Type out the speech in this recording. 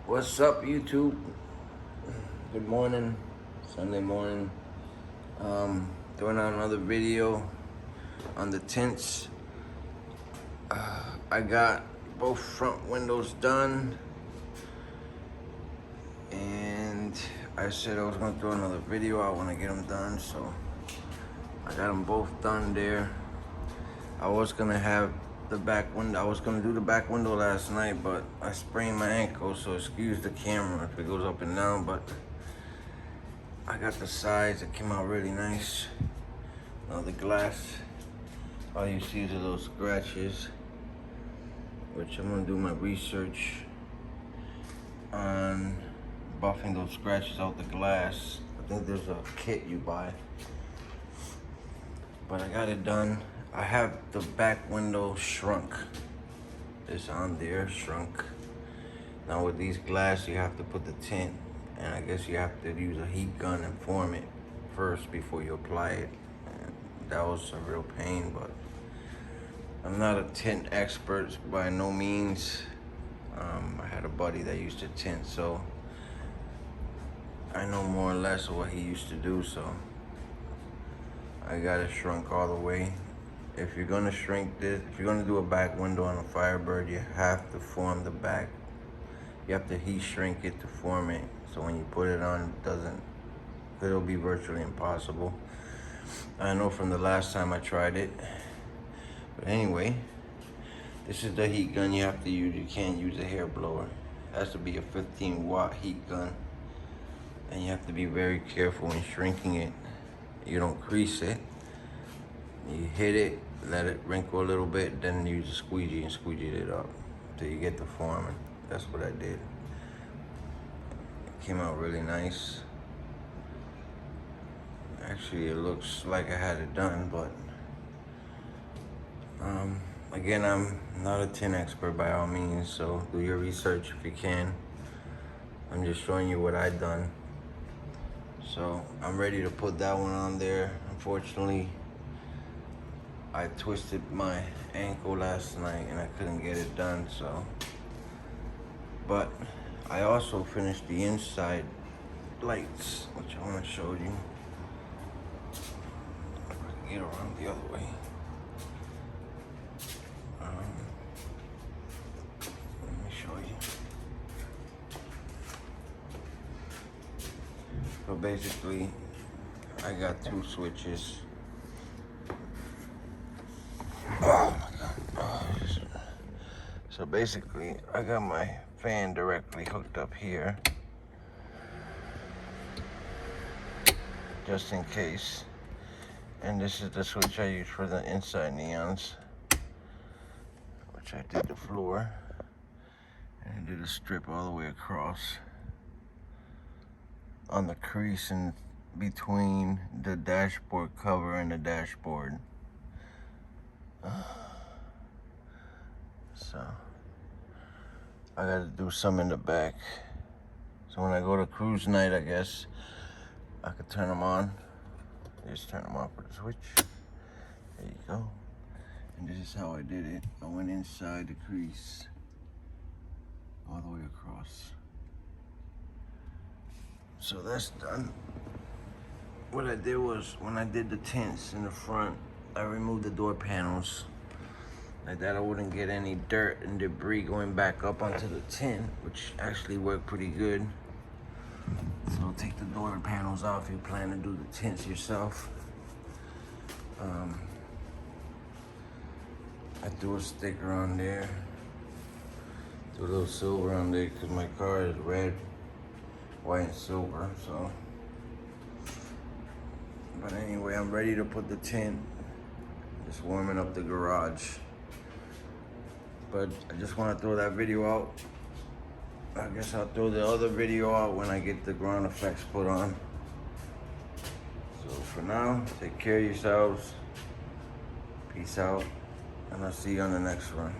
What's up, YouTube? Good morning, Sunday morning. Doing another video on the tints. I got both front windows done, and I said I was gonna do another video out when I get them done, so I got them both done there. I was gonna have the back window. I was gonna do the back window last night, but I sprained my ankle, so excuse the camera if it goes up and down, but I got the sides. It came out really nice. Now the glass, all you see is a little scratches, which I'm gonna do my research on buffing those scratches out the glass. I think there's a kit you buy, but I got it done. I have the back window shrunk. It's on there, shrunk. Now with these glass, you have to put the tint, and I guess you have to use a heat gun and form it first before you apply it. And that was a real pain, but I'm not a tint expert by no means. I had a buddy that used to tint, so I know more or less of what he used to do, so I got it shrunk all the way. If you're gonna shrink this, if you're gonna do a back window on a Firebird, you have to form the back. You have to heat shrink it to form it. So when you put it on, it'll be virtually impossible. I know from the last time I tried it. But anyway, this is the heat gun you have to use. You can't use a hair blower. It has to be a 15-watt heat gun. And you have to be very careful when shrinking it. You don't crease it. You hit it, let it wrinkle a little bit, then use a squeegee and squeegee it up till you get the form. That's what I did. It came out really nice. Actually, it looks like I had it done, but again, I'm not a tint expert by all means, so do your research if you can. I'm just showing you what I've done. So I'm ready to put that one on there. Unfortunately, I twisted my ankle last night and I couldn't get it done, so. But I also finished the inside lights, which I want to show you. If I can get around the other way. Let me show you. So basically, I got two switches. Oh my God. So basically, I got my fan directly hooked up here, just in case. And this is the switch I use for the inside neons, which I did the floor, and I did a strip all the way across on the crease in between the dashboard cover and the dashboard. So I gotta do some in the back. So when I go to cruise night, I guess I could turn them on. Just turn them off with a switch. There you go. And this is how I did it. I went inside the crease all the way across. So that's done. What I did was, when I did the tints in the front, I removed the door panels. Like that I wouldn't get any dirt and debris going back up onto the tint, which actually worked pretty good. So take the door panels off if you plan to do the tints yourself. I threw a sticker on there. Threw a little silver on there because my car is red, white, and silver, so. But anyway, I'm ready to put the tint. Just warming up the garage. But I just want to throw that video out. I guess I'll throw the other video out when I get the ground effects put on. So for now, take care of yourselves. Peace out. And I'll see you on the next one.